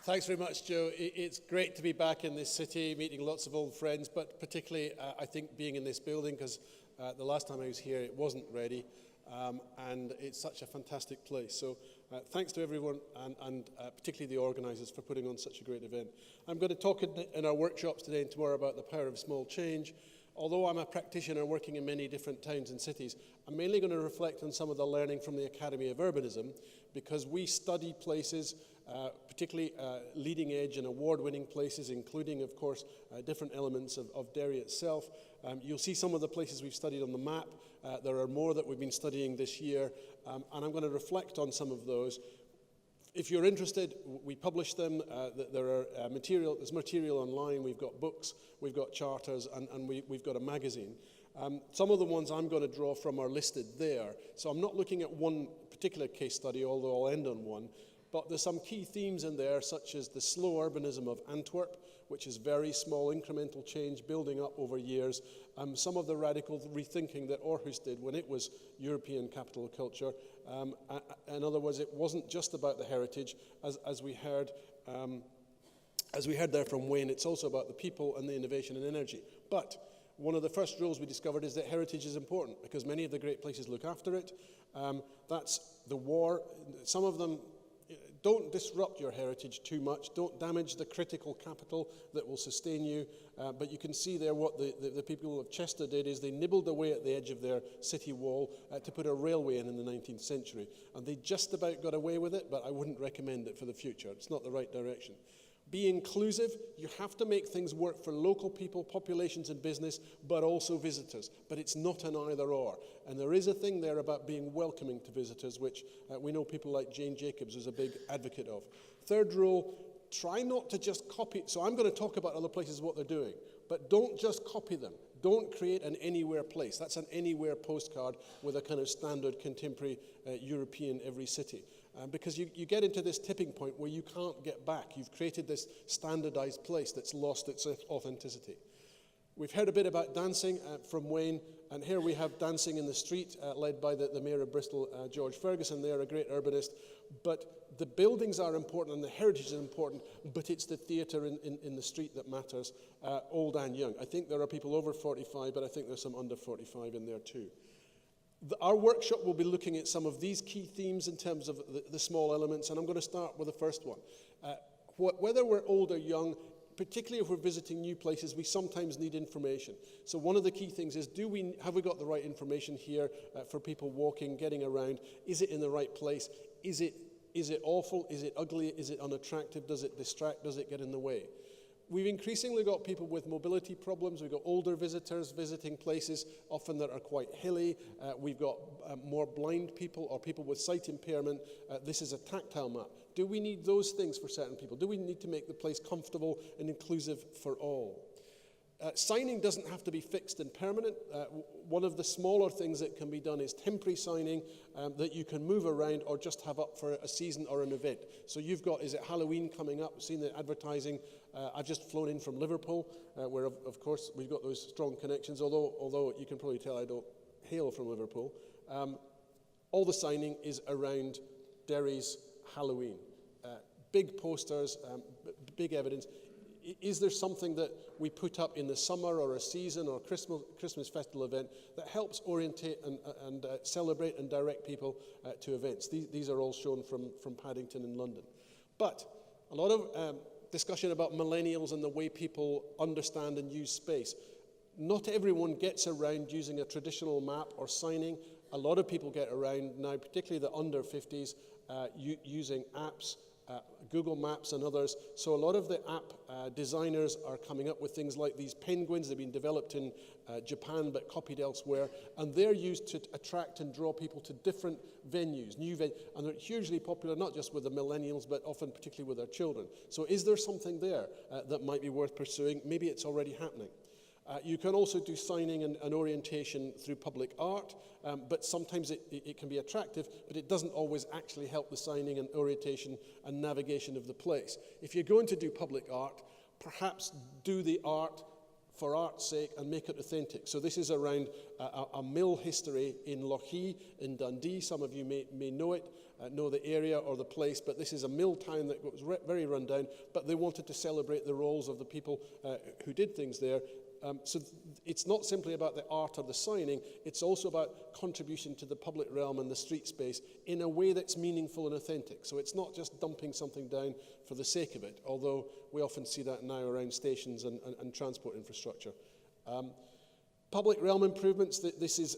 Thanks very much, Joe. It's great to be back in this city, meeting lots of old friends, but particularly, I think, being in this building, because the last time I was here, it wasn't ready, and it's such a fantastic place. So thanks to everyone, and particularly the organisers, for putting on such a great event. I'm going to talk in our workshops today and tomorrow about the power of small change. Although I'm a practitioner working in many different towns and cities, I'm mainly going to reflect on some of the learning from the Academy of Urbanism, because we study places, particularly leading edge and award-winning places, including, of course, different elements of Derry itself. You'll see some of the places we've studied on the map. There are more that we've been studying this year, and I'm going to reflect on some of those. If you're interested, we publish them. There's material online. We've got books, we've got charters, and we've got a magazine. Some of the ones I'm going to draw from are listed there. So I'm not looking at one particular case study, although I'll end on one. But there's some key themes in there, such as the slow urbanism of Antwerp, which is very small incremental change building up over years. Some of the radical rethinking that Aarhus did when it was European capital of culture. In other words, it wasn't just about the heritage, as we heard there from Wayne. It's also about the people and the innovation and energy. But one of the first rules we discovered is that heritage is important, because many of the great places look after it. That's the war. Some of them don't disrupt your heritage too much. Don't damage the critical capital that will sustain you. But you can see there what the people of Chester did is they nibbled away at the edge of their city wall to put a railway in the 19th century. And they just about got away with it, but I wouldn't recommend it for the future. It's not the right direction. Be inclusive. You have to make things work for local people, populations and business, but also visitors. But it's not an either or. And there is a thing there about being welcoming to visitors, which we know people like Jane Jacobs is a big advocate of. Third rule, try not to just copy. So I'm going to talk about other places, what they're doing, but don't just copy them. Don't create an anywhere place. That's an anywhere postcard with a kind of standard contemporary European every city. Because you get into this tipping point where you can't get back. You've created this standardized place that's lost its authenticity. We've heard a bit about dancing from Wayne, and here we have dancing in the street led by the Mayor of Bristol, George Ferguson. They're a great urbanist. But the buildings are important and the heritage is important, but it's the theatre in the street that matters, old and young. I think there are people over 45, but I think there's some under 45 in there too. Our workshop will be looking at some of these key themes in terms of the small elements, and I'm going to start with the first one. Whether we're old or young, particularly if we're visiting new places, we sometimes need information. So one of the key things is, have we got the right information here for people walking, getting around? Is it in the right place? Is it awful? Is it ugly? Is it unattractive? Does it distract? Does it get in the way? We've increasingly got people with mobility problems. We've got older visitors visiting places, often that are quite hilly. We've got more blind people or people with sight impairment. This is a tactile map. Do we need those things for certain people? Do we need to make the place comfortable and inclusive for all? Signing doesn't have to be fixed and permanent. One of the smaller things that can be done is temporary signing that you can move around or just have up for a season or an event. So you've got, is it Halloween coming up? Seen the advertising. I've just flown in from Liverpool, where of course we've got those strong connections, although you can probably tell I don't hail from Liverpool. All the signing is around Derry's Halloween. Big posters, big evidence. Is there something that we put up in the summer or a season or a Christmas festival event that helps orientate and celebrate and direct people to events? These are all shown from Paddington in London. But a lot of discussion about millennials and the way people understand and use space. Not everyone gets around using a traditional map or signing. A lot of people get around now, particularly the under 50s, using apps, Google Maps and others. So a lot of the app designers are coming up with things like these penguins. They've been developed in Japan but copied elsewhere, and they're used to attract and draw people to different venues, and they're hugely popular, not just with the millennials, but often particularly with their children. So is there something there that might be worth pursuing? Maybe it's already happening. You can also do signing and orientation through public art, but sometimes it can be attractive, but it doesn't always actually help the signing and orientation and navigation of the place. If you're going to do public art, perhaps do the art for art's sake and make it authentic. So this is around a mill history in Lochee in Dundee. Some of you may know it. know the area or the place, but this is a mill town that was very run down, but they wanted to celebrate the roles of the people who did things there. So it's not simply about the art or the signing, it's also about contribution to the public realm and the street space in a way that's meaningful and authentic. So it's not just dumping something down for the sake of it, although we often see that now around stations and transport infrastructure. Public realm improvements, this is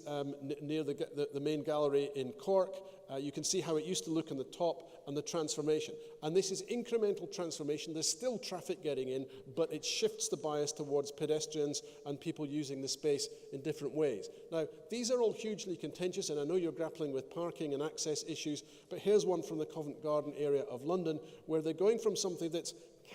near the main gallery in Cork. You can see how it used to look on the top and the transformation. And this is incremental transformation. There's still traffic getting in, but it shifts the bias towards pedestrians and people using the space in different ways. Now, these are all hugely contentious, and I know you're grappling with parking and access issues, but here's one from the Covent Garden area of London, where they're going from something that's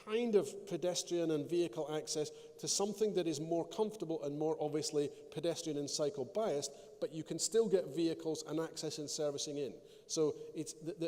kind of pedestrian and vehicle access to something that is more comfortable and more obviously pedestrian and cycle biased, but you can still get vehicles and access and servicing in. So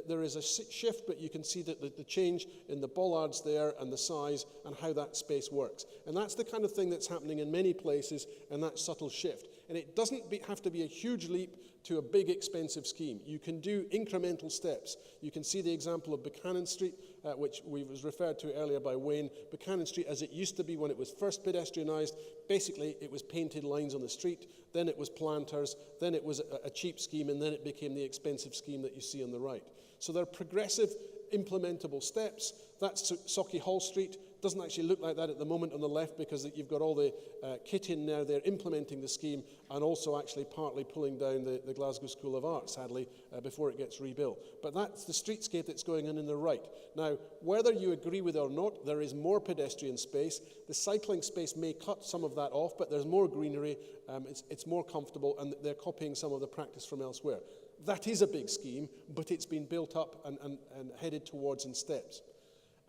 there is a shift, but you can see that the change in the bollards there and the size and how that space works. And that's the kind of thing that's happening in many places, and that subtle shift. And it doesn't have to be a huge leap to a big expensive scheme. You can do incremental steps. You can see the example of Buchanan Street, which was referred to earlier by Wayne. Buchanan Street, as it used to be when it was first pedestrianised, basically it was painted lines on the street, then it was planters, then it was a cheap scheme, and then it became the expensive scheme that you see on the right. So they're progressive, implementable steps. That's Sauchiehall Street. Doesn't actually look like that at the moment on the left because you've got all the kit in there. They're implementing the scheme and also actually partly pulling down the Glasgow School of Art, sadly, before it gets rebuilt. But that's the streetscape that's going on in the right. Now, whether you agree with it or not, there is more pedestrian space. The cycling space may cut some of that off, but there's more greenery. It's more comfortable, and they're copying some of the practice from elsewhere. That is a big scheme, but it's been built up and headed towards in steps.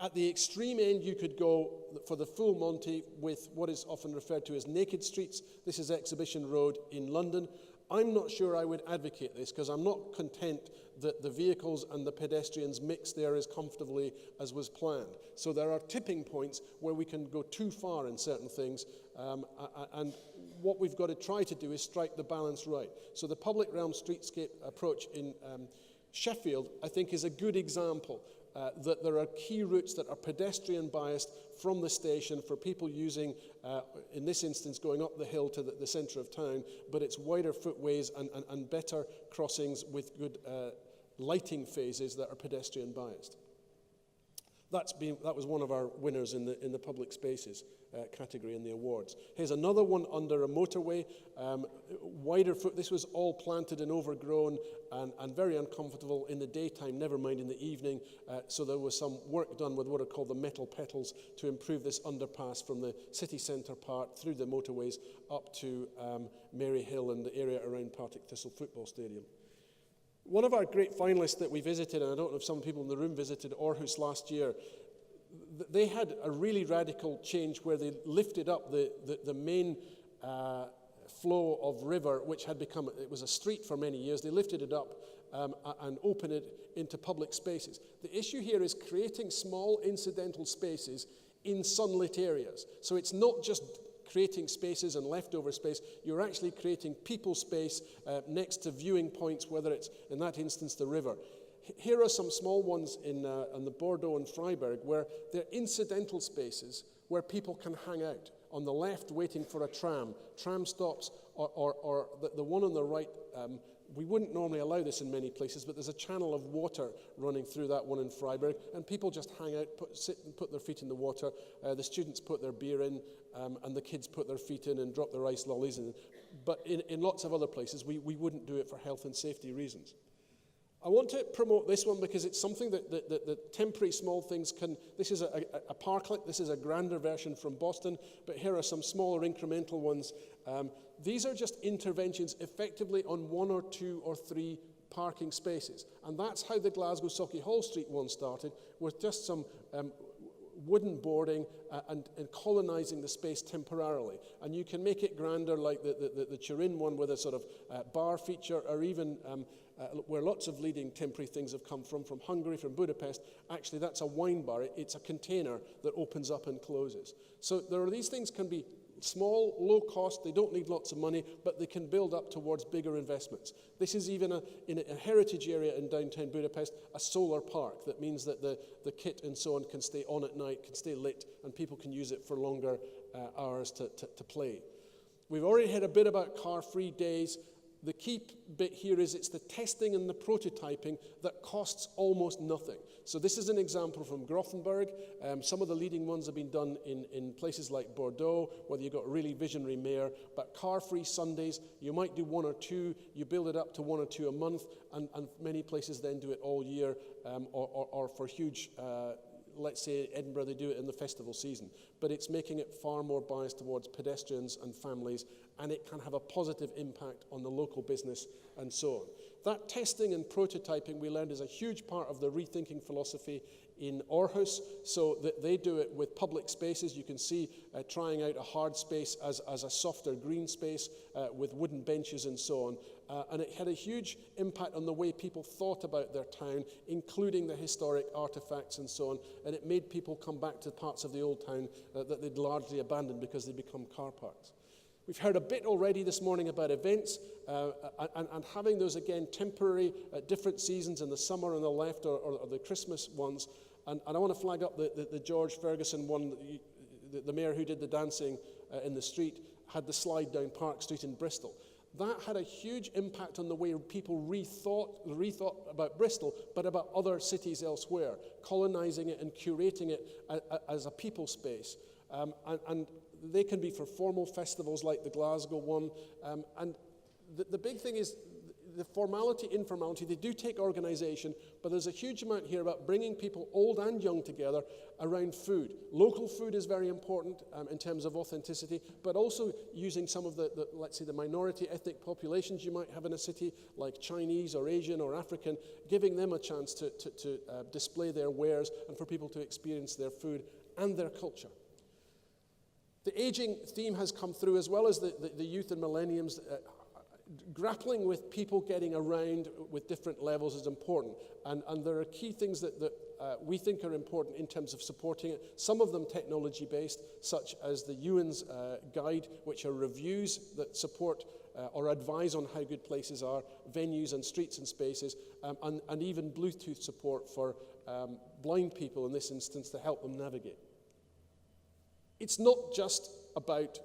At the extreme end, you could go for the full Monty with what is often referred to as naked streets. This is Exhibition Road in London. I'm not sure I would advocate this because I'm not content that the vehicles and the pedestrians mix there as comfortably as was planned. So there are tipping points where we can go too far in certain things, and what we've got to try to do is strike the balance right. So the public realm streetscape approach in Sheffield, I think, is a good example. That there are key routes that are pedestrian biased from the station for people using, in this instance, going up the hill to the centre of town, but it's wider footways and better crossings with good lighting phases that are pedestrian biased. That was one of our winners in the public spaces category in the awards. Here's another one under a motorway, wider foot. This was all planted and overgrown and very uncomfortable in the daytime, never mind in the evening. So there was some work done with what are called the metal petals to improve this underpass from the city centre part through the motorways up to Mary Hill and the area around Partick Thistle Football Stadium. One of our great finalists that we visited, and I don't know if some people in the room visited Aarhus last year, they had a really radical change where they lifted up the main flow of river, which had become, it was a street for many years. They lifted it up and opened it into public spaces. The issue here is creating small incidental spaces in sunlit areas. So it's not just creating spaces and leftover space, you're actually creating people space next to viewing points, whether it's, in that instance, the river. Here are some small ones on the Bordeaux and Freiburg, where they're incidental spaces where people can hang out. On the left, waiting for a tram stops, or the one on the right, we wouldn't normally allow this in many places, but there's a channel of water running through that one in Freiburg, and people just hang out, sit and put their feet in the water. The students put their beer in, and the kids put their feet in and drop their ice lollies in. But in lots of other places, we wouldn't do it for health and safety reasons. I want to promote this one because it's something that temporary small things can. This is a parklet. This is a grander version from Boston, but here are some smaller incremental ones. These are just interventions effectively on 1 or 2 or 3 parking spaces. And that's how the Glasgow Sauchiehall Street one started, with just some wooden boarding and colonising the space temporarily. And you can make it grander, like the Turin one with a sort of bar feature, or even where lots of leading temporary things have come from Hungary, from Budapest. Actually, that's a wine bar. It's a container that opens up and closes. So there are these things can be small, low cost, they don't need lots of money, but they can build up towards bigger investments. This is even in a heritage area in downtown Budapest, a solar park. That means that the kit and so on can stay on at night, can stay lit, and people can use it for longer hours to play. We've already heard a bit about car-free days. The key bit here is it's the testing and the prototyping that costs almost nothing. So this is an example from Gothenburg. Some of the leading ones have been done in places like Bordeaux, where you've got a really visionary mayor. But car-free Sundays, you might do 1 or 2, you build it up to 1 or 2 a month, and many places then do it all year, or for huge, let's say Edinburgh, they do it in the festival season. But it's making it far more biased towards pedestrians and families, and it can have a positive impact on the local business and so on. That testing and prototyping, we learned, is a huge part of the rethinking philosophy in Aarhus. So that they do it with public spaces. You can see trying out a hard space as a softer green space with wooden benches and so on. And it had a huge impact on the way people thought about their town, including the historic artifacts and so on. And it made people come back to parts of the old town that they'd largely abandoned because they'd become car parks. We've heard a bit already this morning about events and having those, again, temporary at different seasons in the summer on the left or the Christmas ones. And I want to flag up the George Ferguson one, the mayor who did the dancing in the street, had the slide down Park Street in Bristol. That had a huge impact on the way people rethought about Bristol, but about other cities elsewhere, colonising it and curating it as a people space. And they can be for formal festivals like the Glasgow one. And the big thing is the formality, informality. They do take organisation, but there's a huge amount here about bringing people, old and young, together around food. Local food is very important in terms of authenticity, but also using some of the, let's say, the minority ethnic populations you might have in a city, like Chinese or Asian or African, giving them a chance to display their wares and for people to experience their food and their culture. The aging theme has come through, as well as the youth and millenniums. Grappling with people getting around with different levels is important. And there are key things that we think are important in terms of supporting it. Some of them technology-based, such as the Ewan's Guide, which are reviews that support or advise on how good places are, venues and streets and spaces, and even Bluetooth support for blind people in this instance to help them navigate. It's not just about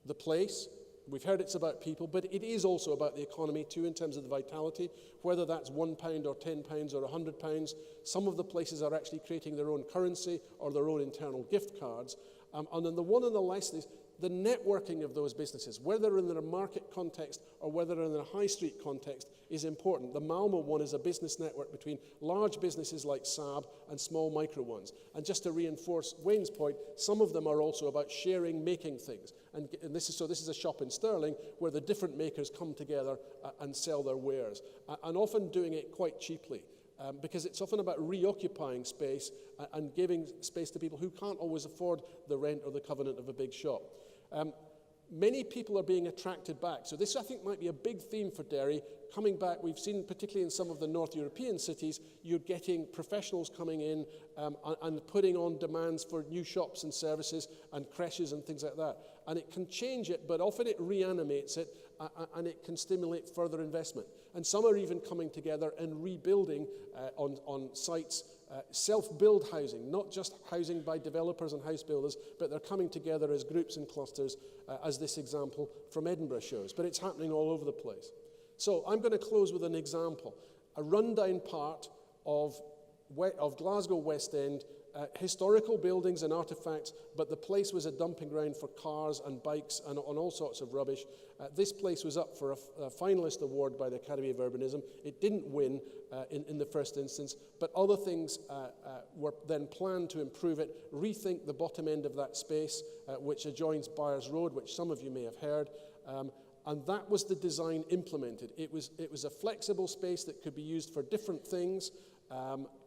the place. We've heard it's about people, but it is also about the economy too in terms of the vitality, whether that's £1 or £10 or £100. Some of the places are actually creating their own currency or their own internal gift cards. And then the one on the left is the networking of those businesses, whether in a market context or whether in a high street context, is important. The Malmo one is a business network between large businesses like Saab and small micro ones. And just to reinforce Wayne's point, some of them are also about sharing, making things. And this is a shop in Stirling where the different makers come together and sell their wares, and often doing it quite cheaply. Because it's often about reoccupying space and giving space to people who can't always afford the rent or the covenant of a big shop. Many people are being attracted back. So this, I think, might be a big theme for Derry. Coming back, we've seen, particularly in some of the North European cities, you're getting professionals coming in and putting on demands for new shops and services and creches and things like that. And it can change it, but often it reanimates it and it can stimulate further investment. And some are even coming together and rebuilding on sites self-build housing, not just housing by developers and house builders, but they're coming together as groups and clusters, as this example from Edinburgh shows. But it's happening all over the place. So I'm going to close with an example, a rundown part of Glasgow West End, historical buildings and artifacts, but the place was a dumping ground for cars and bikes and on all sorts of rubbish. This place was up for a finalist award by the Academy of Urbanism. It didn't win in the first instance, but other things were then planned to improve it, rethink the bottom end of that space, which adjoins Byres Road, which some of you may have heard. And that was the design implemented. It was a flexible space that could be used for different things,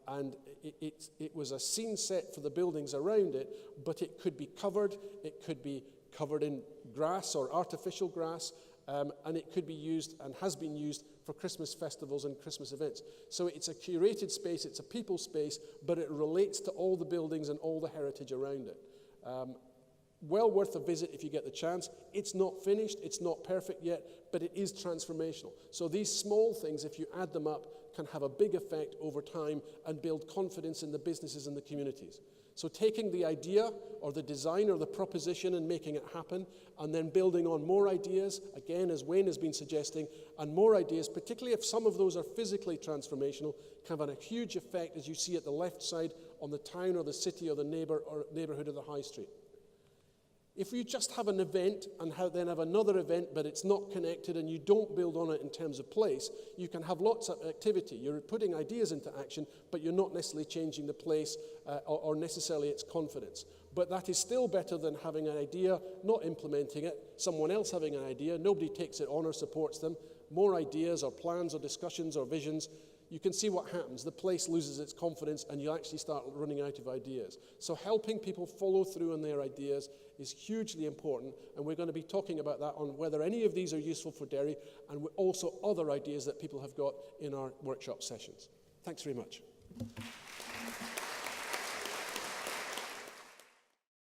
and it was a scene set for the buildings around it, but it could be covered. It could be covered in grass or artificial grass, and it could be used and has been used for Christmas festivals and Christmas events. So it's a curated space, it's a people space, but it relates to all the buildings and all the heritage around it. Well worth a visit if you get the chance. It's not finished, it's not perfect yet, but it is transformational. So these small things, if you add them up, can have a big effect over time and build confidence in the businesses and the communities. So taking the idea or the design or the proposition and making it happen, and then building on more ideas, again, as Wayne has been suggesting, and more ideas, particularly if some of those are physically transformational, can have a huge effect, as you see at the left side, on the town or the city or the neighbourhood or the high street. If you just have an event and then have another event, but it's not connected and you don't build on it in terms of place, you can have lots of activity. You're putting ideas into action, but you're not necessarily changing the place or necessarily its confidence. But that is still better than having an idea, not implementing it, someone else having an idea, nobody takes it on or supports them, more ideas or plans or discussions or visions. You can see what happens. The place loses its confidence and you actually start running out of ideas. So helping people follow through on their ideas is hugely important, and we're going to be talking about that on whether any of these are useful for Derry and also other ideas that people have got in our workshop sessions. Thanks very much.